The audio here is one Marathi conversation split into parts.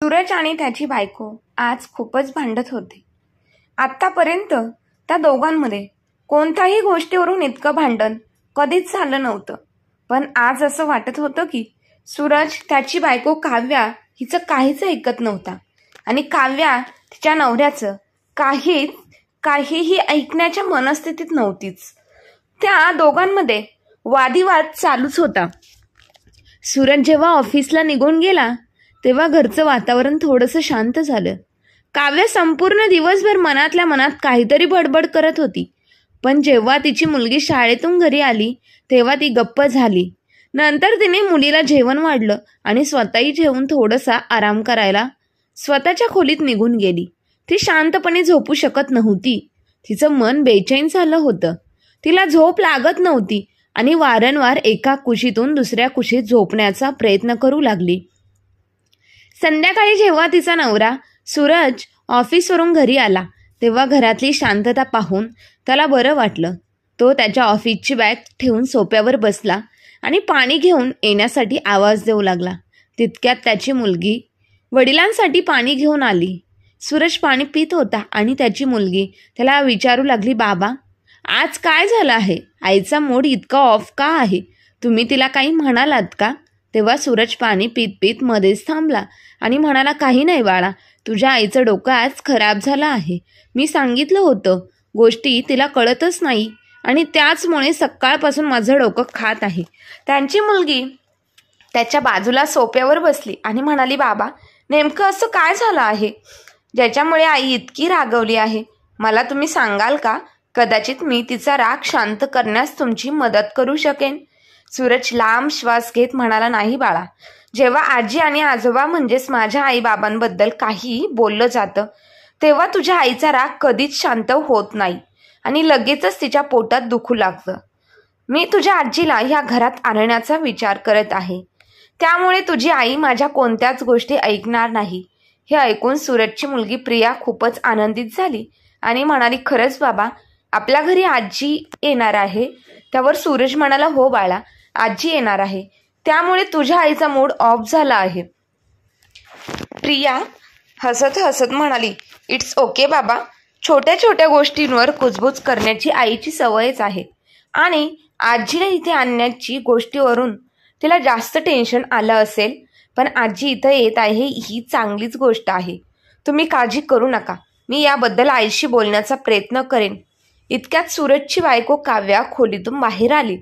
सूरज आणि त्याची बायको आज खूपच भांडत होते. आत्तापर्यंत त्या दोघांमध्ये कोणत्याही गोष्टीवरून इतकं भांडण कधीच झालं नव्हतं. पण आज असं वाटत होतं की सूरज त्याची बायको काव्या हिचं काहीच ऐकत नव्हता आणि काव्या तिच्या नवऱ्याचं काहीही ऐकण्याच्या मनस्थितीत नव्हतीच. त्या दोघांमध्ये वादिवाद चालूच होता. सूरज जेव्हा ऑफिसला निघून गेला तेव्हा घरचं वातावरण थोडंसं शांत झालं. काव्या संपूर्ण दिवसभर मनातल्या मनात काहीतरी बडबड करत होती. पण जेव्हा तिची मुलगी शाळेतून घरी आली तेव्हा ती गप्प झाली. नंतर तिने मुलीला जेवण वाढलं आणि स्वतःही जेवून थोडासा आराम करायला स्वतःच्या खोलीत निघून गेली. ती शांतपणे झोपू शकत नव्हती. तिचं मन बेचैन झालं होतं. तिला झोप लागत नव्हती आणि वारंवार एका कुशीतून दुसऱ्या कुशीत झोपण्याचा प्रयत्न करू लागली. संध्याकाळी जेव्हा तिचा नवरा सूरज ऑफिसवरून घरी आला तेव्हा घरातली शांतता पाहून त्याला बरं वाटलं. तो त्याच्या ऑफिसची बॅग ठेवून सोफ्यावर बसला आणि पाणी घेऊन येण्यासाठी आवाज देऊ लागला. तितक्यात त्याची मुलगी वडिलांसाठी पाणी घेऊन आली. सूरज पाणी पित होता आणि त्याची मुलगी त्याला विचारू लागली, बाबा आज काय झालं आहे? आईचा मूड इतका ऑफ का आहे? तुम्ही तिला काही म्हणालात का? तेव्हा सूरज पाणी पीत पीत मध्येच थांबला आणि म्हणाला, काही नाही बाळा, तुझ्या आईचं डोकं आज खराब झालं आहे. मी सांगितलं होतं, गोष्टी तिला कळतच नाही आणि त्याचमुळे सकाळपासून माझं डोकं खात आहे. त्यांची मुलगी त्याच्या बाजूला सोफ्यावर बसली आणि म्हणाली, बाबा नेमकं असं काय झालं आहे ज्याच्यामुळे आई इतकी रागवली आहे? मला तुम्ही सांगाल का? कदाचित मी तिचा राग शांत करण्यास तुमची मदत करू शकेन. सूरज लांब श्वास घेत म्हणाला, नाही बाळा, जेव्हा आजी आणि आजोबा म्हणजेच माझ्या आई बाबांबद्दल काही बोललं जातं तेव्हा तुझ्या आईचा राग कधीच शांत होत नाही आणि लगेचच तिच्या पोटात दुखू लागतं. मी तुझ्या आजीला ह्या घरात आणण्याचा विचार करत आहे, त्यामुळे तुझी आई माझ्या कोणत्याच गोष्टी ऐकणार नाही. हे ऐकून सूरजची मुलगी प्रिया खूपच आनंदित झाली आणि म्हणाली, खरंच बाबा, आपल्या घरी आजी येणार आहे? त्यावर सूरज म्हणाला, हो बाळा, आजी येणार आहे, त्यामुळे तुझ्या आईचा मूड ऑफ झाला आहे. प्रिया हसत हसत म्हणाली, इट्स ओके बाबा, छोट्या छोट्या गोष्टींवर कुजबूज करण्याची आईची सवयच आहे आणि आजीला इथे आणण्याची गोष्टीवरून तिला जास्त टेन्शन आलं असेल, पण आजी इथं येत आहे ही चांगलीच गोष्ट आहे. तुम्ही काळजी करू नका, मी याबद्दल आईशी बोलण्याचा प्रयत्न करेन. इतक्यात सूरजची बायको काव्या खोलीतून बाहेर आली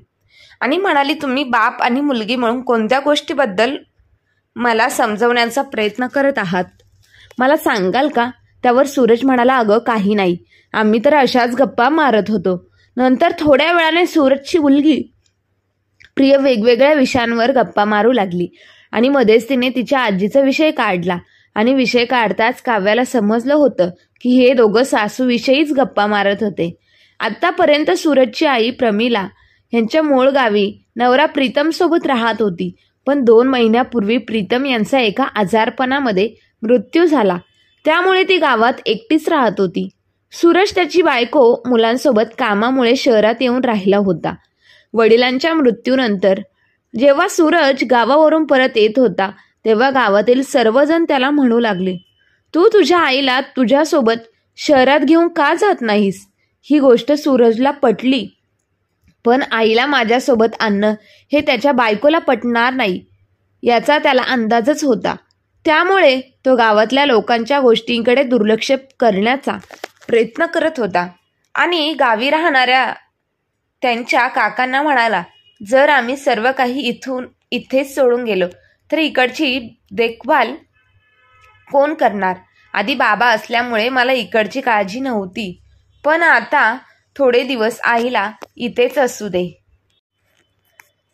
आणि म्हणाली, तुम्ही बाप आणि मुलगी म्हणून कोणत्या गोष्टीबद्दल मला समजवण्याचा प्रयत्न करत आहात, मला सांगाल का? त्यावर सूरज म्हणाला, अगं काही नाही, आम्ही तर अशाच गप्पा मारत होतो. नंतर थोड्या वेळाने सूरजची मुलगी प्रिय वेगवेगळ्या विषयांवर गप्पा मारू लागली आणि मध्येच तिने तिच्या आजीचा विषय काढला आणि विषय काढताच काव्याला समजलं होतं की हे दोघं सासूविषयीच गप्पा मारत होते. आत्तापर्यंत सूरजची आई प्रमिला यांच्या मूळ गावी नवरा प्रीतम सोबत राहत होती, पण 2 महिन्यापूर्वी प्रीतम यांचा एका आजारपणामध्ये मृत्यू झाला, त्यामुळे ती गावात एकटीच राहत होती. सूरज त्याची बायको मुलांसोबत कामामुळे शहरात येऊन राहिला होता. वडिलांच्या मृत्यूनंतर जेव्हा सूरज गावावरून परत येत होता तेव्हा गावातील सर्वजण त्याला म्हणू लागले, तू तुझ्या आईला तुझ्यासोबत शहरात घेऊन का जात नाहीस? ही गोष्ट सूरजला पटली, पण आईला माझ्यासोबत आणणं हे त्याच्या बायकोला पटणार नाही याचा त्याला अंदाजच होता. त्यामुळे तो गावातल्या लोकांच्या गोष्टींकडे दुर्लक्ष करण्याचा प्रयत्न करत होता आणि गावी राहणाऱ्या त्यांच्या काकांना म्हणाला, जर आम्ही सर्व काही इथेच सोडून गेलो तर इकडची देखभाल कोण करणार? आधी बाबा असल्यामुळे मला इकडची काळजी नव्हती, पण आता थोडे दिवस आईला इथेच असू दे.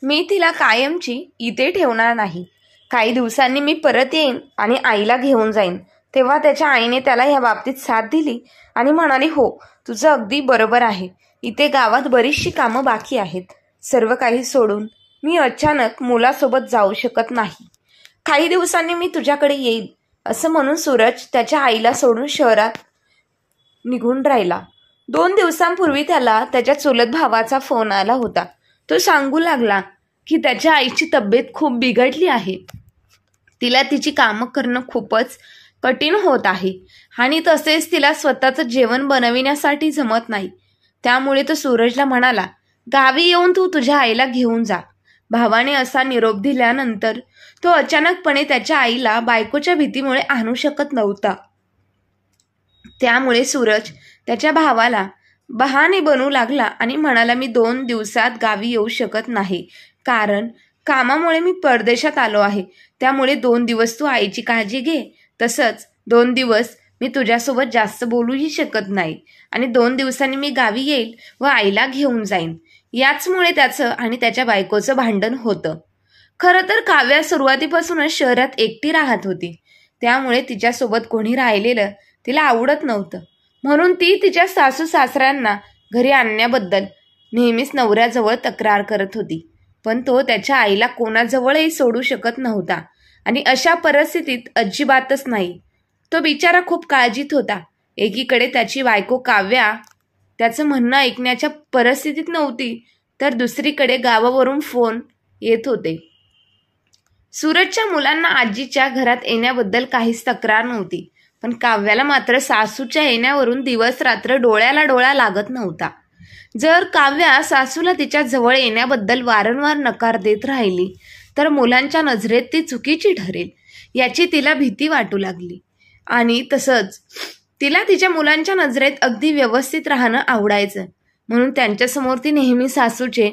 मी तिला कायमची इथे ठेवणार नाही. काही दिवसांनी मी परत येईन आणि आईला घेऊन जाईन. तेव्हा त्याच्या आईने त्याला या बाबतीत साथ दिली आणि म्हणाली, हो, तुझं अगदी बरोबर आहे. इथे गावात बरीचशी कामं बाकी आहेत. सर्व काही सोडून मी अचानक मुलासोबत जाऊ शकत नाही. काही दिवसांनी मी तुझ्याकडे येईल. असं म्हणून सूरज त्याच्या आईला सोडून शहरात निघून राहिला. 2 दिवसांपूर्वी त्याला त्याच्या चुलत भावाचा फोन आला होता. तो सांगू लागला की त्याच्या आईची तब्येत खूप बिघडली आहे. तिला तिची कामं करणं खूपच कठीण होत आहे आणि तसेच तिला स्वतःचं जेवण बनविण्यासाठी जमत नाही. त्यामुळे तो सूरजला म्हणाला, गावी येऊन तू तुझ्या आईला घेऊन जा. भावाने असा निरोप दिल्यानंतर तो अचानकपणे त्याच्या आईला बायकोच्या भीतीमुळे आणू शकत नव्हता. त्यामुळे सूरज त्याच्या भावाला बहाणे बनवू लागला आणि म्हणाला, मी 2 दिवसात गावी येऊ शकत नाही, कारण कामामुळे मी परदेशात आलो आहे. त्यामुळे 2 दिवस तू आईची काळजी घे. तसंच 2 दिवस मी तुझ्यासोबत जास्त बोलूही शकत नाही आणि 2 दिवसांनी मी गावी येईल व आईला घेऊन जाईन. याचमुळे त्याचं आणि त्याच्या बायकोचं भांडण होतं. खरं तर काव्या सुरुवातीपासूनच शहरात एकटी राहत होती. त्यामुळे तिच्यासोबत कोणी राहिलेलं तिला आवडत नव्हतं. म्हणून ती तिच्या सासू सासऱ्यांना घरी आणण्याबद्दल नेहमीच नवऱ्याजवळ तक्रार करत होती. पण तो त्याच्या आईला कोणाजवळही सोडू शकत नव्हता आणि अशा परिस्थितीत अजिबातच नाही. तो बिचारा खूप काळजीत होता. एकीकडे त्याची बायको काव्या त्याचं म्हणणं ऐकण्याच्या परिस्थितीत नव्हती, तर दुसरीकडे गावावरून फोन येत होते. सूरजच्या मुलांना आजीच्या घरात येण्याबद्दल काहीच तक्रार नव्हती, पण काव्याला मात्र सासूच्या येण्यावरून दिवस रात्र डोळ्याला डोळा लागत नव्हता. जर काव्या सासूला तिच्या जवळ येण्याबद्दल वारंवार नकार देत राहिली तर मुलांच्या नजरेत ती चुकीची ठरेल याची तिला भीती वाटू लागली. आणि तसंच तिला तिच्या मुलांच्या नजरेत अगदी व्यवस्थित राहणं आवडायचं. म्हणून त्यांच्यासमोर ती नेहमी सासूचे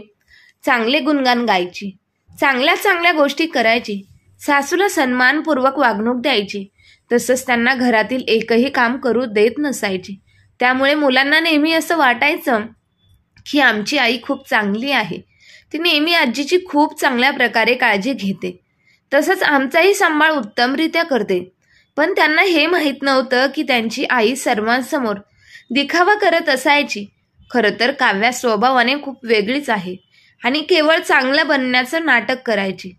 चांगले गुणगान गायची, चांगल्या चांगल्या गोष्टी करायची, सासूला सन्मानपूर्वक वागणूक द्यायची. तसंच त्यांना घरातील एकही काम करू देत नसायची. त्यामुळे मुलांना नेहमी असं वाटायचं की आमची आई खूप चांगली आहे. ती नेहमी आजीची खूप चांगल्या प्रकारे काळजी घेते. तसंच आमचाही सांभाळ उत्तमरित्या करते. पण त्यांना हे माहीत नव्हतं की त्यांची आई सर्वांसमोर दिखावा करत असायची. खरं तर काव्या स्वभावाने खूप वेगळीच आहे आणि केवळ चांगलं बनण्याचं नाटक करायची.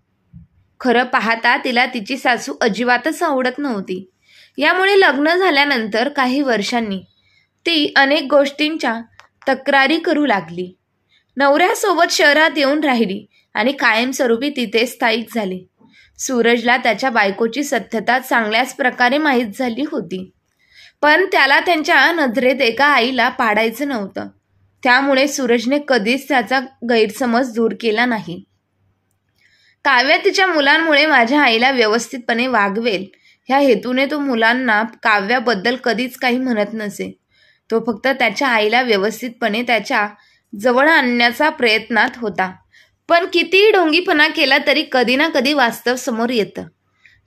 खरं पाहता तिला तिची सासू अजिबातच आवडत नव्हती. यामुळे लग्न झाल्यानंतर काही वर्षांनी ती अनेक गोष्टींच्या तक्रारी करू लागली. नवऱ्यासोबत शहरात येऊन राहिली आणि कायमस्वरूपी तिथे स्थायिक झाली. सूरजला त्याच्या बायकोची सत्यता चांगल्याच प्रकारे माहीत झाली होती, पण त्याला त्यांच्या नजरेत एका आईला पाडायचं नव्हतं. त्यामुळे सूरजने कधीच त्याचा गैरसमज दूर केला नाही. काव्या तिच्या मुलांमुळे माझ्या आईला व्यवस्थितपणे वागवेल ह्या हेतूने तो मुलांना काव्याबद्दल कधीच काही म्हणत नसे. तो फक्त त्याच्या आईला व्यवस्थितपणे त्याच्या जवळ आणण्याचा प्रयत्नात होता. पण कितीही ढोंगीपणा केला तरी कधी ना कधी वास्तव समोर येतं.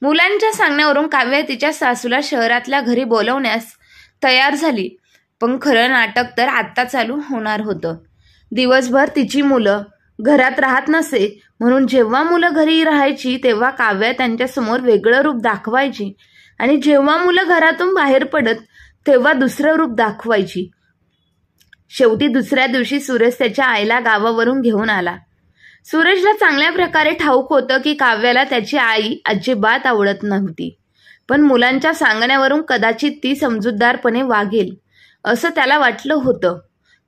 मुलांच्या सांगण्यावरून काव्या तिच्या सासूला शहरातल्या घरी बोलवण्यास तयार झाली. पण खरं नाटक तर आत्ता चालू होणार होतं. दिवसभर तिची मुलं घरात राहत नसे, म्हणून जेव्हा मुलं घरी राहायची तेव्हा काव्या त्यांच्यासमोर वेगळं रूप दाखवायची आणि जेव्हा मुलं घरातून बाहेर पडत तेव्हा दुसरं रूप दाखवायची. शेवटी दुसऱ्या दिवशी सूरज त्याच्या आईला गावावरून घेऊन आला. सूरजला चांगल्या प्रकारे ठाऊक होतं की काव्याला त्याची आई अजिबात आवडत नव्हती, पण मुलांच्या सांगण्यावरून कदाचित ती समजूतदारपणे वागेल असं त्याला वाटलं होतं.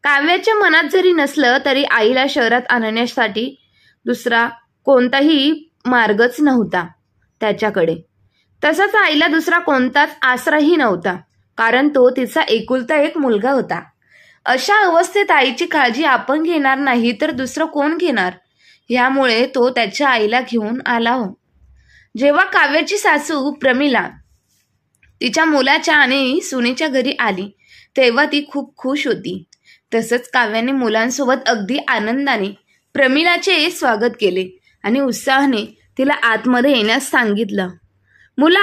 काव्याच्या मनात जरी नसलं तरी आईला शहरात आणण्यासाठी दुसरा कोणताही मार्गच नव्हता त्याच्याकडे. तसंच आईला दुसरा कोणताच आसराही नव्हता, कारण तो तिचा एकुलता एक मुलगा होता. अशा अवस्थेत आईची काळजी आपण घेणार नाही तर दुसरं कोण घेणार, यामुळे तो त्याच्या आईला घेऊन आला. जेव्हा काव्याची सासू प्रमिला तिच्या मुलाच्या आणि सुनेच्या घरी आली तेव्हा ती खूप खुश होती. तसंच काव्याने मुलांसोबत अगदी आनंदाने प्रमिलाचे स्वागत केले आणि उत्साहाने तिला आतमध्ये येण्यास सांगितलं. मुलं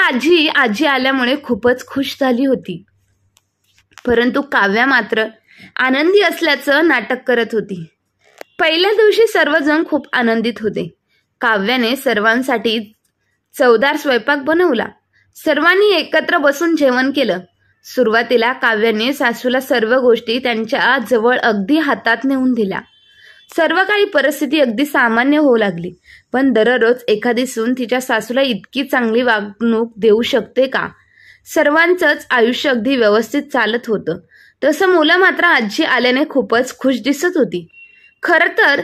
आजी आल्यामुळे खूपच खुश झाली होती, परंतु काव्या मात्र आनंदी असल्याचं नाटक करत होती. पहिल्या दिवशी सर्वजण खूप आनंदित होते. काव्याने सर्वांसाठी चवदार स्वयंपाक बनवला. सर्वांनी एकत्र बसून जेवण केलं. सुरुवातीला काव्याने सासूला सर्व गोष्टी त्यांच्या जवळ अगदी हातात नेऊन दिल्या. सर्व काही परिस्थिती अगदी सामान्य होऊ लागली. पण दररोज एखादी सून तिच्या सासूला इतकी चांगली वागणूक देऊ शकते का? सर्वांचंच आयुष्य अगदी व्यवस्थित चालत होतं. तसं मुलं मात्र आजी आल्याने खूपच खुश दिसत होती. खरं तर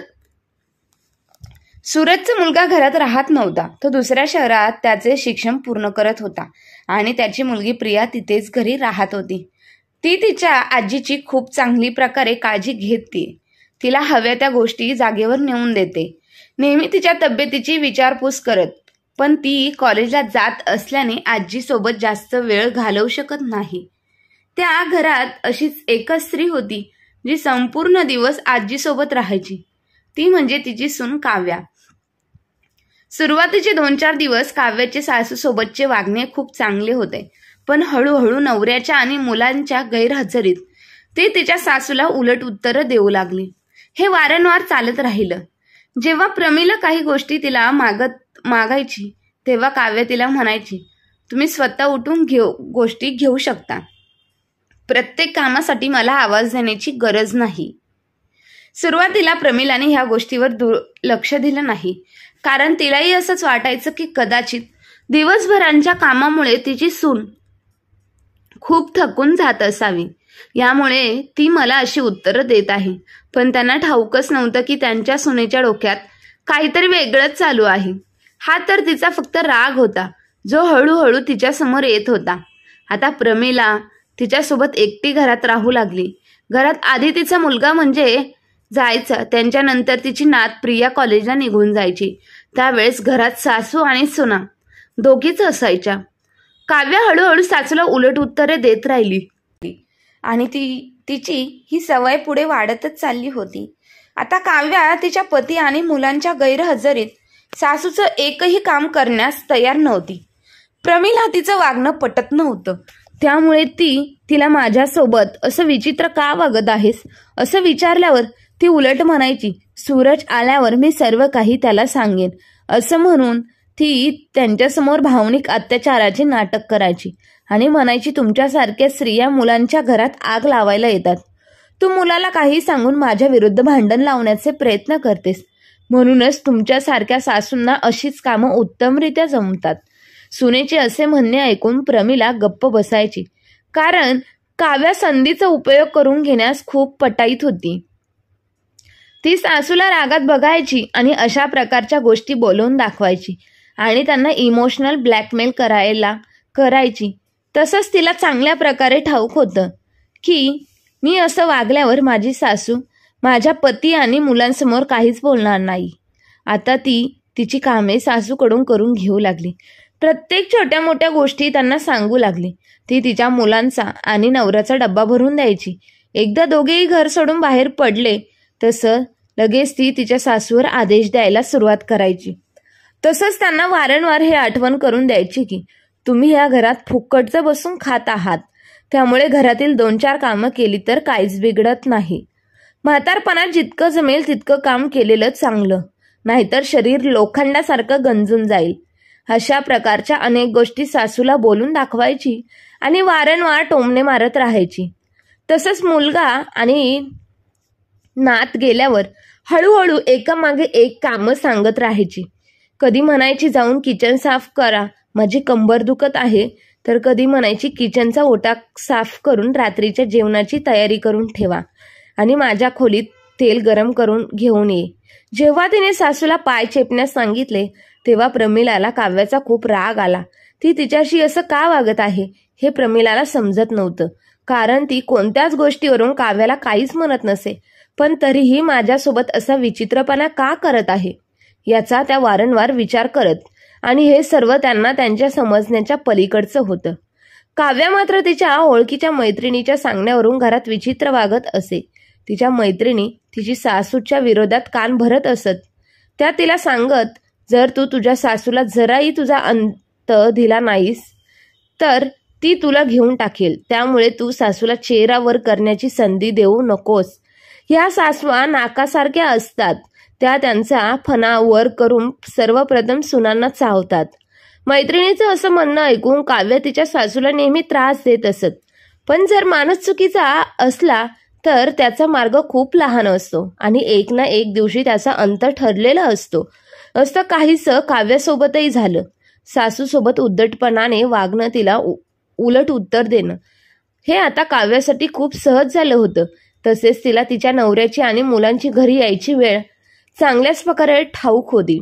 सूरजचा मुलगा घरात राहत नव्हता. तो दुसऱ्या शहरात त्याचे शिक्षण पूर्ण करत होता आणि त्याची मुलगी प्रिया तिथेच घरी राहत होती. ती तिच्या आजीची खूप चांगली प्रकारे काळजी घेते. तिला हव्या त्या गोष्टी जागेवर नेऊन देते. नेहमी तिच्या तब्येतीची विचारपूस करत. पण ती कॉलेजला जात असल्याने आजीसोबत जास्त वेळ घालवू शकत नाही. त्या घरात अशीच एकच स्त्री होती जी संपूर्ण दिवस आजीसोबत राहायची. ती म्हणजे तिची सून काव्या. सुरुवातीचे 2-4 दिवस काव्याचे सासूसोबतचे वागणे खूप चांगले होते. पण हळूहळू नवऱ्याच्या आणि मुलांच्या गैरहजेरीत ती तिच्या सासूला उलट उत्तरं देऊ लागली. हे वारंवार चालत राहिलं. जेव्हा प्रमिला काही गोष्टी तिला मागायची तेव्हा काव्य तिला म्हणायची, तुम्ही स्वतः उठून गोष्टी घेऊ शकता. प्रत्येक कामासाठी मला आवाज देण्याची गरज नाही. सुरुवातीला प्रमिलाने ह्या गोष्टीवर लक्ष दिलं नाही, कारण तिलाही असंच वाटायचं की कदाचित दिवसभरांच्या कामामुळे तिची सून खूप थकून जात असावी. यामुळे ती मला अशी उत्तरं देत आहे. पण त्यांना ठाऊकच नव्हतं की त्यांच्या सुनेच्या डोक्यात काहीतरी वेगळंच चालू आहे. हा तर तिचा फक्त राग होता, जो हळूहळू तिच्यासमोर येत होता. आता प्रमिला तिच्यासोबत एकटी घरात राहू लागली. घरात आधी तिचा मुलगा म्हणजे जायचा, त्यांच्यानंतर तिची नात प्रिया कॉलेजला निघून जायची. त्यावेळेस घरात सासू आणि सुना दोघीच असायच्या. काव्या हळूहळू सासूला उलट उत्तरे देत राहिली आणि तिची ही सवय पुढे वाढतच चालली होती. आता काव्या तिच्या पती आणि मुलांच्या गैरहजेरीत सासूचं एकही काम करण्यास तयार नव्हती. प्रमिला तिचं वागणं पटत नव्हतं. त्यामुळे तिला माझ्यासोबत असं विचित्र का वागत आहेस असं विचारल्यावर ती उलट म्हणायची, सूरज आल्यावर मी सर्व काही त्याला सांगेन. असं म्हणून ती त्यांच्यासमोर भावनिक अत्याचाराचे नाटक करायची आणि म्हणायची, तुमच्यासारख्या स्त्रिया मुलांच्या घरात आग लावायला येतात. तू मुलाला काही सांगून माझ्या विरुद्ध भांडण लावण्याचे प्रयत्न करतेस. म्हणूनच तुमच्यासारख्या सासूंना अशीच कामं उत्तमरित्या जमतात. सुनेचे असे म्हणणे ऐकून प्रमिला गप्प बसायची, कारण काव्या संधीचा उपयोग करून घेण्यास खूप पटाईत होती. ती सासूला रागात बघायची आणि अशा प्रकारच्या गोष्टी बोलवून दाखवायची आणि त्यांना इमोशनल ब्लॅकमेल करायची. तसंच तिला चांगल्या प्रकारे ठाऊक होतं की मी असं वागल्यावर माझी सासू माझ्या पती आणि मुलांसमोर काहीच बोलणार नाही. आता ती तिची कामे सासूकडून करून घेऊ लागली. प्रत्येक छोट्या मोठ्या गोष्टी त्यांना सांगू लागली. ती तिच्या मुलांचा आणि नवऱ्याचा डब्बा भरून द्यायची. एकदा दोघेही घर सोडून बाहेर पडले तसं लगेच ती तिच्या सासूवर आदेश द्यायला सुरुवात करायची. तसंच त्यांना वारंवार हे आठवण करून द्यायची की तुम्ही या घरात फुकटचं बसून खात आहात. त्यामुळे घरातील 2-4 कामं केली तर काहीच बिघडत नाही. म्हातारपणात जितकं जमेल तितकं काम केलेलं चांगलं, नाहीतर शरीर लोखंडासारखं गंजून जाईल. अशा प्रकारच्या अनेक गोष्टी सासूला बोलून दाखवायची आणि वारंवार टोमणे मारत राहायची. तसंच मुलगा आणि नात गेल्यावर हळूहळू एकामागे एक कामं सांगत राहायची. कधी म्हणायची जाऊन किचन साफ करा, माझी कंबर दुखत आहे. तर कधी म्हणायची किचनचा ओटा साफ करून रात्रीच्या जेवणाची तयारी करून ठेवा आणि माझ्या खोलीत तेल गरम करून घेऊन ये. जेव्हा तिने सासूला पाय चेपण्यास सांगितले तेव्हा प्रमिलाला काव्याचा खूप राग आला. ती तिच्याशी असं का वागत आहे हे प्रमिलाला समजत नव्हतं, कारण ती कोणत्याच गोष्टीवरून काव्याला काहीच म्हणत नसे. पण तरीही माझ्यासोबत असा विचित्रपणा का करत आहे याचा त्या वारंवार विचार करत, आणि हे सर्व त्यांना त्यांच्या समजण्याच्या पलीकडचं होतं. काव्या मात्र तिच्या ओळखीच्या मैत्रिणीच्या सांगण्यावरून घरात विचित्र वागत असे. तिच्या मैत्रिणी तिची सासूच्या विरोधात कान भरत असत. त्या तिला सांगत, जर तू तुझ्या सासूला जराही तुझा अंत दिला नाहीस तर ती तुला घेऊन टाकेल. त्यामुळे तू सासूला चेहरा वर करण्याची संधी देऊ नकोस. ह्या सासवा नाकासारख्या असतात. त्या त्यांचा फणा वर करून सर्वप्रथम सुनांना चावतात. मैत्रिणीचं असं म्हणणं ऐकून काव्य तिच्या सासूला नेहमी त्रास देत असत. पण जर माणूस चुकीचा असला तर त्याचा मार्ग खूप लहान असतो आणि एक ना एक दिवशी त्याचा अंत ठरलेला असतो. असं काहीसं काव्यासोबतही झालं. सासूसोबत उद्धटपणाने वागणं, तिला उलट उत्तर देणं हे आता काव्यासाठी खूप सहज झालं होतं. तसेच तिला तिच्या नवऱ्याची आणि मुलांची घरी यायची वेळ चांगल्याच प्रकारे ठाऊक होती.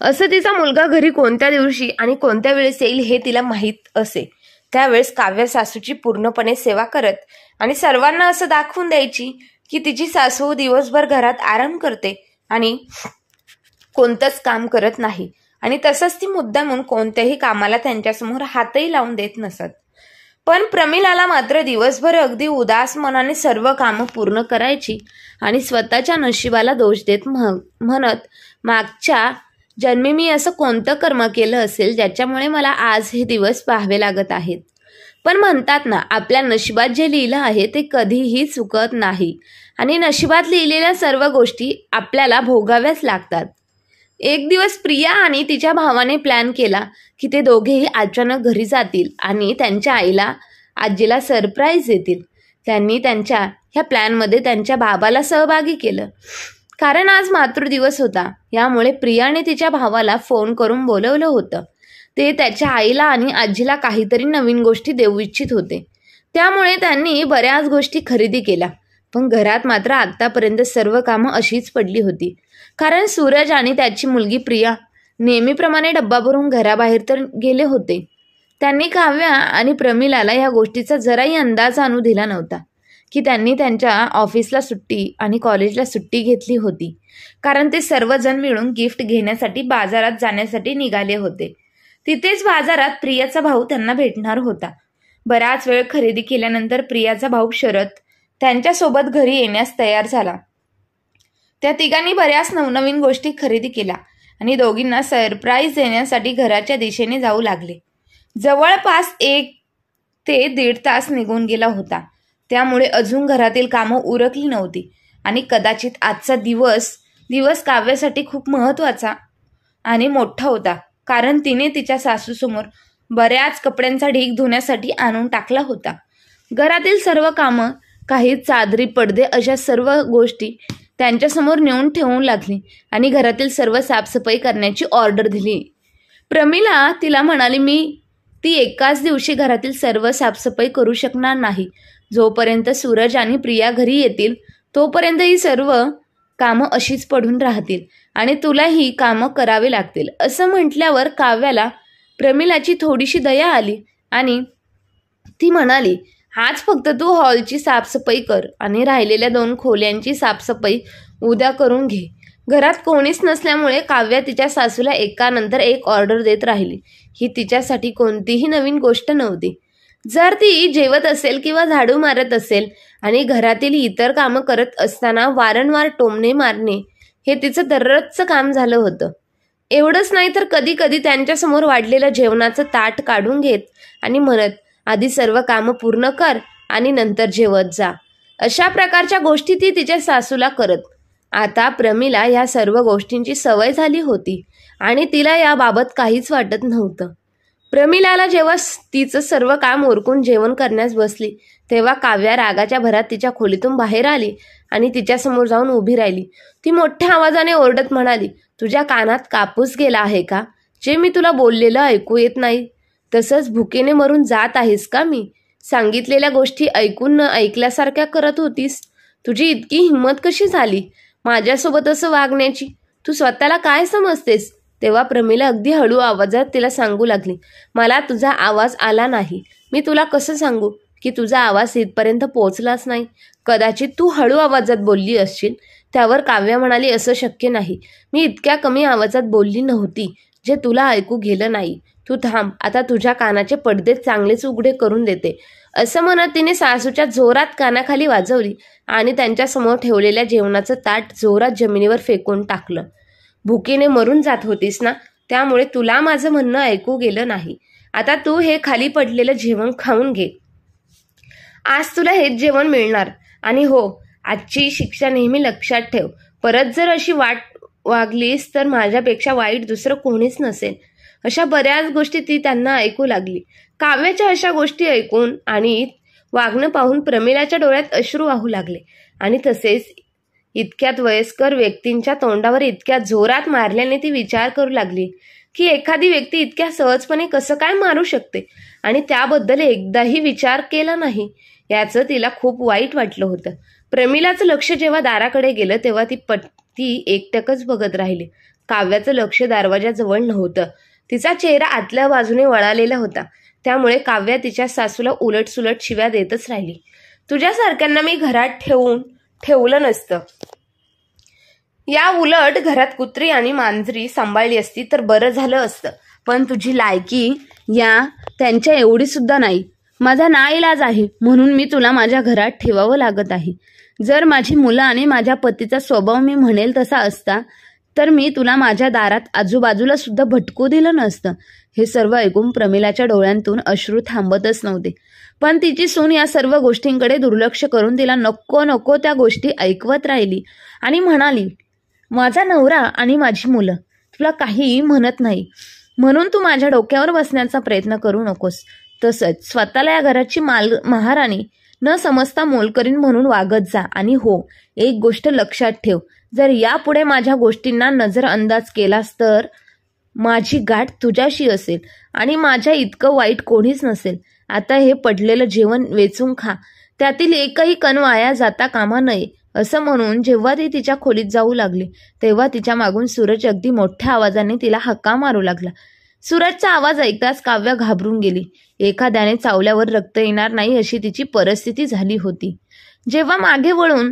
असं तिचा मुलगा घरी कोणत्या दिवशी आणि कोणत्या वेळेस येईल हे तिला माहीत असे. त्यावेळेस काव्य सासूची पूर्णपणे सेवा करत आणि सर्वांना असं दाखवून द्यायची की तिची सासू दिवसभर घरात आराम करते आणि कोणतंच काम करत नाही. आणि तसंच ती मुद्दामून कोणत्याही कामाला त्यांच्यासमोर हातही लावून देत नसत. पण प्रमिलाला मात्र दिवसभर अगदी उदास मनाने सर्व कामं पूर्ण करायची आणि स्वतःच्या नशिबाला दोष देत म्हणत, मागच्या जन्मी मी असं कोणतं कर्म केलं असेल ज्याच्यामुळे मला आज हे दिवस पाहावे लागत आहेत. पण म्हणतात ना, आपल्या नशिबात जे लिहिलं आहे ते कधीही चुकत नाही आणि नशिबात लिहिलेल्या सर्व गोष्टी आपल्याला भोगाव्याच लागतात. एक दिवस प्रिया आणि तिच्या भावाने प्लॅन केला की ते दोघेही अचानक घरी जातील आणि त्यांच्या आजीला सरप्राईज देतील. त्यांनी त्यांच्या ह्या प्लॅनमध्ये त्यांच्या बाबाला सहभागी केलं. कारण आज मातृदिवस होता, यामुळे प्रियाने तिच्या भावाला फोन करून बोलवलं होतं. ते त्याच्या आईला आणि आजीला काहीतरी नवीन गोष्टी देऊ इच्छित होते. त्यामुळे त्यांनी बऱ्याच गोष्टी खरेदी केल्या. पण घरात मात्र आत्तापर्यंत सर्व कामं अशीच पडली होती. कारण सूरज आणि त्याची मुलगी प्रिया नेहमीप्रमाणे डब्बा भरून घराबाहेर तर गेले होते. त्यांनी काव्या आणि प्रमिलाला या गोष्टीचा जराही अंदाज आणू दिला नव्हता की त्यांनी त्यांच्या ऑफिसला सुट्टी आणि कॉलेजला सुट्टी घेतली होती. कारण ते सर्वजण मिळून गिफ्ट घेण्यासाठी बाजारात जाण्यासाठी निघाले होते. तिथेच बाजारात प्रियाचा भाऊ त्यांना भेटणार होता. बराच वेळ खरेदी केल्यानंतर प्रियाचा भाऊ शरद त्यांच्यासोबत घरी येण्यास तयार झाला. त्या तिघांनी बऱ्याच नवनवीन गोष्टी खरेदी केल्या आणि दोघींना सरप्राईज देण्यासाठी घराच्या दिशेने जाऊ लागले. जवळपास 1 ते 1.5 तास निघून गेला होता. त्यामुळे अजून घरातील कामं उरकली नव्हती आणि कदाचित आजचा दिवस काव्यासाठी खूप महत्त्वाचा आणि मोठा होता. कारण तिने तिच्या सासूसमोर बऱ्याच कपड्यांचा ढीग धुण्यासाठी आणून टाकला होता. घरातील सर्व कामं, काही चादरी, पडदे अशा सर्व गोष्टी त्यांच्यासमोर नेऊन ठेवून लागली आणि घरातील सर्व साफसफाई करण्याची ऑर्डर दिली. प्रमिला तिला म्हणाली, ती एकाच दिवशी घरातील सर्व साफसफाई करू शकणार नाही. जोपर्यंत सूरज आणि प्रिया घरी येतील तोपर्यंत ही सर्व कामं अशीच पडून राहतील आणि तुला ही कामं करावी लागतील. असं म्हटल्यावर काव्याला प्रमिलाची थोडीशी दया आली आणि ती म्हणाली, आज फक्त तू हॉलची साफसफाई कर आणि राहिलेल्या 2 खोल्यांची साफसफाई उद्या करून घे. घरात कोणीच नसल्यामुळे काव्या तिच्या सासूला एकानंतर एक ऑर्डर देत राहिली. ही तिच्यासाठी कोणतीही नवीन गोष्ट नव्हती. जर ती जेवत असेल किंवा झाडू मारत असेल आणि घरातील इतर कामं करत असताना वारंवार टोमणे मारणे हे तिचं दररोजचं काम झालं होतं. एवढंच नाही तर कधी कधी त्यांच्यासमोर वाढलेलं जेवणाचं ताट काढून घेत आणि म्हणत, आधी सर्व कामं पूर्ण कर आणि नंतर जेवत जा. अशा प्रकारच्या गोष्टी ती तिच्या सासूला करत. आता प्रमिला या सर्व गोष्टींची सवय झाली होती आणि तिला याबाबत काहीच वाटत नव्हतं. प्रमिलाला जेव्हा तिचं सर्व काम उरकून जेवण करण्यास बसली तेव्हा काव्या रागाच्या भरात तिच्या खोलीतून बाहेर आली आणि तिच्यासमोर जाऊन उभी राहिली. ती मोठ्या आवाजाने ओरडत म्हणाली, तुझ्या कानात कापूस गेला आहे का? जे मी तुला बोललेलं ऐकू येत नाही? तसंच भुकेने मरून जात आहेस का? मी सांगितलेल्या गोष्टी ऐकून न ऐकल्यासारख्या करत होतीस. तुझी इतकी हिंमत कशी झाली माझ्यासोबत असं वागण्याची? तू स्वतःला काय समजतेस? तेव्हा प्रमिला अगदी हळू आवाजात तिला सांगू लागली, मला तुझा आवाज आला नाही. मी तुला कसं सांगू की तुझा आवाज इथपर्यंत पोहोचलाच नाही? कदाचित तू हळू आवाजात बोलली असशील. त्यावर काव्या म्हणाली, असं शक्य नाही. मी इतक्या कमी आवाजात बोलली नव्हती जे तुला ऐकू गेलं नाही. तू थांब, आता तुझ्या कानाचे पडदे चांगलेच उघडे करून देते. असं म्हणत तिने सासूच्या जोरात कानाखाली वाजवली आणि त्यांच्यासमोर ठेवलेल्या जेवणाचं ताट जोरात जमिनीवर फेकून टाकलं. भुकेने मरून जात होतीस ना, त्यामुळे तुला माझं म्हणणं ऐकू गेलं नाही. आता तू हे खाली पडलेलं जेवण खाऊन घे. आज तुला हेच जेवण मिळणार. आणि हो, आजची शिक्षा नेहमी लक्षात ठेव. परत जर अशी वागलीस तर माझ्यापेक्षा वाईट दुसरं कोणीच नसेल. अशा बऱ्याच गोष्टी ती त्यांना ऐकू लागली. काव्याच्या अशा गोष्टी ऐकून आणि वागणं पाहून प्रमिलाच्या डोळ्यात अश्रू वाहू लागले आणि तसेच इतक्यात वयस्कर व्यक्तींच्या तोंडावर इतक्या जोरात मारल्याने ती विचार करू लागली की एखादी व्यक्ती इतक्या सहजपणे कसं काय मारू शकते आणि त्याबद्दल एकदाही विचार केला नाही. याचं तिला खूप वाईट वाटलं होतं. प्रमिलाचं लक्ष जेव्हा दाराकडे गेलं तेव्हा ती एकटकच बघत राहिली. काव्याचं लक्ष दरवाजाजवळ नव्हतं. तिचा चेहरा आतल्या बाजूने वळालेला होता. त्यामुळे काव्या तिच्या सासूला उलटसुलट शिव्या देतच राहिली. तुझ्यासारख्यांना मी घरात ठेवलं नसतं. या उलट घरात कुत्री आणि मांजरी सांभाळली असती तर बरं झालं असतं. पण तुझी लायकी त्यांच्या एवढी सुद्धा नाही. माझा नाईलाज आहे म्हणून मी तुला माझ्या घरात ठेवावं लागत आहे. जर माझी मुलं आणि माझ्या पतीचा स्वभाव मी म्हणेल तसा असता तर मी तुला माझ्या दारात आजूबाजूला सुद्धा भटकू दिलं नसतं. हे सर्व ऐकून प्रमिलाच्या डोळ्यांतून अश्रू थांबतच नव्हते. पण तिची सून या सर्व गोष्टींकडे दुर्लक्ष करून तिला नको नको त्या गोष्टी ऐकवत राहिली आणि म्हणाली, माझा नवरा आणि माझी मुलं तुला काहीही म्हणत नाही म्हणून तू माझ्या डोक्यावर बसण्याचा प्रयत्न करू नकोस. तसंच स्वतःला या घराची महाराणी न समजता मोलकरीण म्हणून वागत जा. आणि हो, एक गोष्ट लक्षात ठेव, जर यापुढे माझ्या गोष्टींना नजरअंदाज केलास तर माझी गाठ तुझ्याशी असेल आणि माझ्या इतकं वाईट कोणीच नसेल. आता हे पडलेलं जेवण वेचून खा, त्यातील एकही कण वाया जाता कामा नये. असं म्हणून जेव्हा ती तिच्या खोलीत जाऊ लागली तेव्हा तिच्या मागून सूरज अगदी मोठ्या आवाजाने तिला हक्का मारू लागला. सूरजचा आवाज ऐकताच काव्या घाबरून गेली. एखाद्याने चावल्यावर रक्त येणार नाही अशी तिची परिस्थिती झाली होती. जेव्हा मागे वळून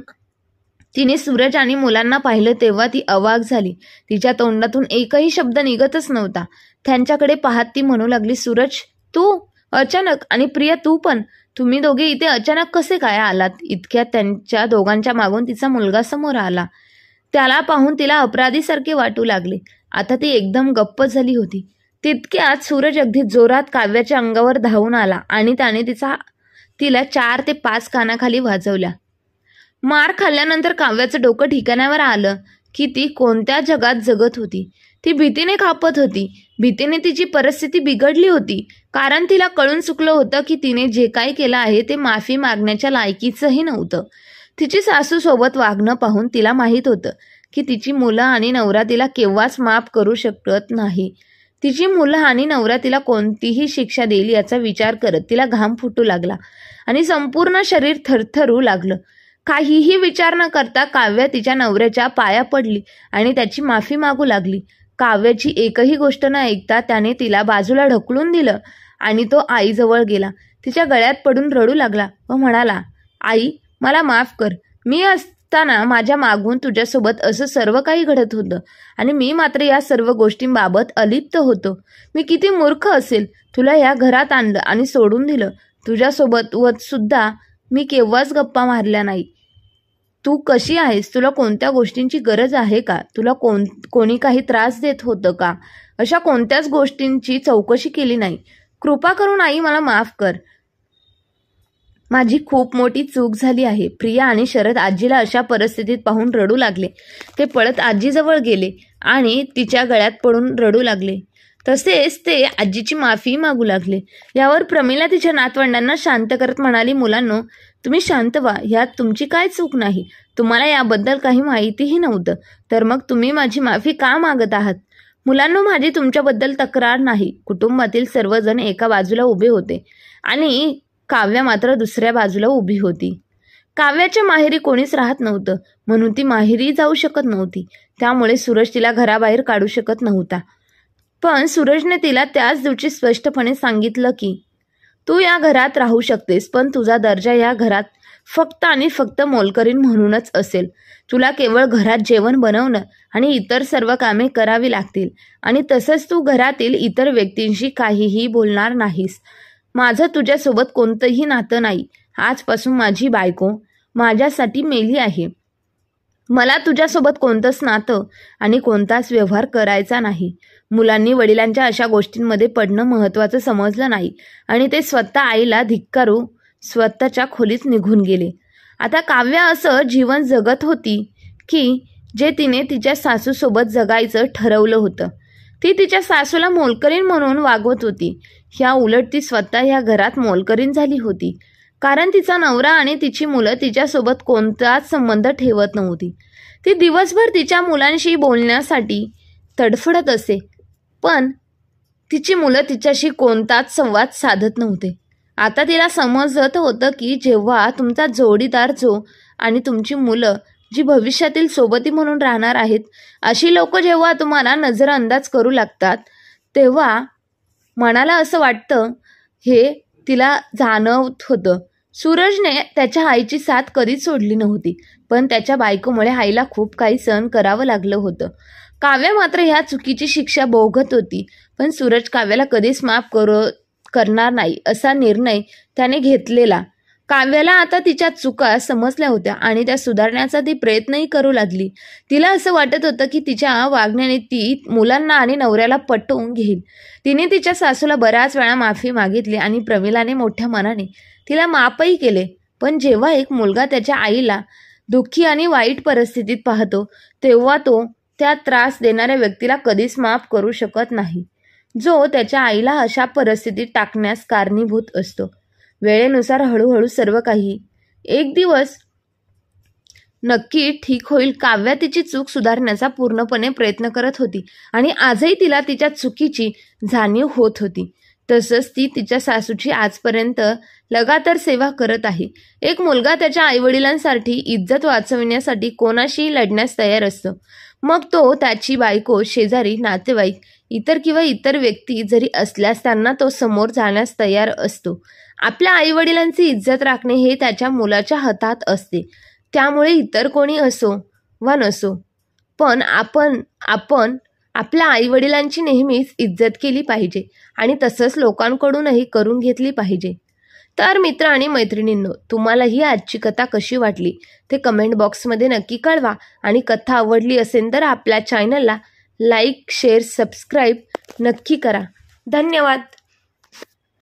तिने सूरज आणि मुलांना पाहिलं तेव्हा ती अवाक झाली. तिच्या तोंडातून एकही शब्द निघतच नव्हता. त्यांच्याकडे पाहत ती म्हणू लागली, सूरज तू अचानक, आणि प्रिया तू पण, तुम्ही दोघे इथे अचानक कसे काय आलात? इतक्यात त्यांच्या दोघांच्या मागून तिचा मुलगा समोर आला. त्याला पाहून तिला अपराधीसारखे वाटू लागले. आता ती एकदम गप्प झाली होती. तितक्यात सूरज अगदी जोरात काव्याच्या अंगावर धावून आला आणि त्याने तिला 4 ते 5 कानाखाली वाजवल्या. मार खाल्ल्यानंतर काव्याचं डोकं ठिकाणावर आलं की ती कोणत्या जगात जगत होती. ती भीतीने कापत होती. भीतीने तिची परिस्थिती बिघडली होती. कारण तिला कळून चुकलं होतं की तिने जे काही केलं आहे ते माफी मागण्याच्या लायकीचंही नव्हतं. तिची सासू सोबत वागणं पाहून तिला माहीत होतं की तिची मुलं आणि नवरा तिला केव्हाच माफ करू शकत नाही. तिची मुलं आणि नवरा तिला कोणतीही शिक्षा देईल याचा विचार करत तिला घाम फुटू लागला आणि संपूर्ण शरीर थरथरू लागलं. काहीही विचार न करता काव्या तिच्या नवऱ्याच्या पाया पडली आणि त्याची माफी मागू लागली. काव्याची एकही गोष्ट न ऐकता त्याने तिला बाजूला ढकलून दिलं आणि तो आईजवळ गेला. तिच्या गळ्यात पडून रडू लागला व म्हणाला, आई मला माफ कर. मी असताना माझ्या मागून तुझ्यासोबत असं सर्व काही घडत होतं आणि मी मात्र या सर्व गोष्टींबाबत अलिप्त होतो. मी किती मूर्ख असेल. तुला या घरात आणलं आणि सोडून दिलं. तुझ्यासोबत सुद्धा मी केव्हाच गप्पा मारल्या नाही. तू कशी आहेस? तुला कोणत्या गोष्टींची गरज आहे का? तुला कोणी काही त्रास देत होतं का? अशा कोणत्याच गोष्टींची चौकशी केली नाही. कृपा करून आई मला माफ कर. माझी खूप मोठी चूक झाली आहे. प्रिया आणि शरद आजीला अशा परिस्थितीत पाहून रडू लागले. ते पळत आजीजवळ गेले आणि तिच्या गळ्यात पडून रडू लागले. तसेच ते आजीची माफी मागू लागले. यावर प्रमिला तिच्या नातवंडांना शांत करत म्हणाली, मुलांनो तुम्ही शांत व्हा. यात तुमची काय चूक नाही. तुम्हाला याबद्दल काही माहितीही नव्हतं तर मग तुम्ही माझी माफी का मागत आहात? मुलांनो माझी तुमच्याबद्दल तक्रार नाही. कुटुंबातील सर्वजण एका बाजूला उभे होते आणि काव्या मात्र दुसऱ्या बाजूला उभी होती. काव्याच्या माहेरी कोणीच राहत नव्हतं म्हणून ती माहेरी जाऊ शकत नव्हती. त्यामुळे सूरज तिला घराबाहेर काढू शकत नव्हता. पण सूरजने तिला त्याच दिवशी स्पष्टपणे सांगितलं की तू या घरात राहू शकतेस पण तुझा दर्जा या घरात फक्त आणि फक्त मोलकरीण म्हणूनच असेल. तुला केवळ घरात जेवण बनवणं आणि इतर सर्व कामे करावी लागतील आणि तसंच तू घरातील इतर व्यक्तींशी काहीही बोलणार नाहीस. माझं तुझ्यासोबत कोणतंही नातं नाही. आजपासून माझी बायको माझ्यासाठी मेली आहे. मला तुझ्यासोबत कोणतंच नातं आणि कोणताच व्यवहार करायचा नाही. मुलांनी वडिलांच्या अशा गोष्टींमध्ये पडणं महत्त्वाचं समजलं नाही आणि ते स्वतः आईला धिक्कारू स्वतःच्या खोलीत निघून गेले. आता काव्या असं जीवन जगत होती की जे तिने तिच्या सासूसोबत जगायचं ठरवलं होतं. ती तिच्या सासूला मोलकरीण म्हणून वागवत होती. ह्या उलट ती स्वतः ह्या घरात मोलकरीण झाली होती. कारण तिचा नवरा आणि तिची मुलं तिच्यासोबत कोणताच संबंध ठेवत नव्हती. ती दिवसभर तिच्या मुलांशी बोलण्यासाठी तडफडत असे पण तिची मुलं तिच्याशी कोणताच संवाद साधत नव्हते. आता तिला समजत होतं की जेव्हा तुमचा जोडीदार आणि तुमची मुलं जी भविष्यातील सोबती म्हणून राहणार आहेत, अशी लोक जेव्हा तुम्हाला नजरअंदाज करू लागतात तेव्हा मनाला असं वाटतं, हे तिला जाणवत होतं. सूरजने त्याच्या आईची साथ कधीच सोडली नव्हती, पण त्याच्या बायकोमुळे आईला खूप काही सहन करावं लागलं होतं. काव्य मात्र ह्या चुकीची शिक्षा भोगत होती, पण सूरज काव्याला कधीच माफ करणार नाही असा निर्णय त्याने घेतलेला. काव्याला आता तिच्या चुका समजल्या होत्या आणि त्या सुधारण्याचा ती प्रयत्नही करू लागली. तिला असं वाटत होतं की तिच्या वागण्याने ती मुलांना आणि नवऱ्याला पटवून घेईल. तिने तिच्या सासूला बऱ्याच वेळा माफी मागितली आणि प्रमिलाने मोठ्या मनाने तिला माफही केले. पण जेव्हा एक मुलगा त्याच्या आईला दुःखी आणि वाईट परिस्थितीत पाहतो तेव्हा तो त्या त्रास देणाऱ्या व्यक्तीला कधीच माफ करू शकत नाही, जो त्याच्या आईला अशा परिस्थितीत टाकण्यास कारणीभूत असतो. वेळेनुसार हळूहळू सर्व काही एक दिवस नक्की ठीक होईल. काव्या तिची चूक सुधारण्याचा पूर्णपणे प्रयत्न करत होती आणि आजही तिला तिच्या चुकीची जाणीव होत होती. तसंच ती तिच्या सासूची आजपर्यंत लगातार सेवा करत आहे. एक मुलगा त्याच्या आईवडिलांसाठी इज्जत वाचविण्यासाठी कोणाशीही लढण्यास तयार असतो. मग तो त्याची बायको, शेजारी, नातेवाईक, इतर व्यक्ती जरी असल्यास त्यांना तो समोर जाण्यास तयार असतो. आपल्या आईवडिलांची इज्जत राखणे हे त्याच्या मुलाच्या हातात असते. त्यामुळे इतर कोणी असो वा नसो, पण आपण आपल्या आईवडिलांची नेहमीच इज्जत केली पाहिजे आणि तसंच लोकांकडूनही करून घेतली पाहिजे. तर मित्र आणि मैत्रिणींनो, तुम्हाला ही आजची कथा कशी वाटली ते कमेंट बॉक्समध्ये नक्की कळवा आणि कथा आवडली असेल तर आपल्या चॅनलला लाईक, शेअर, सबस्क्राईब नक्की करा. धन्यवाद.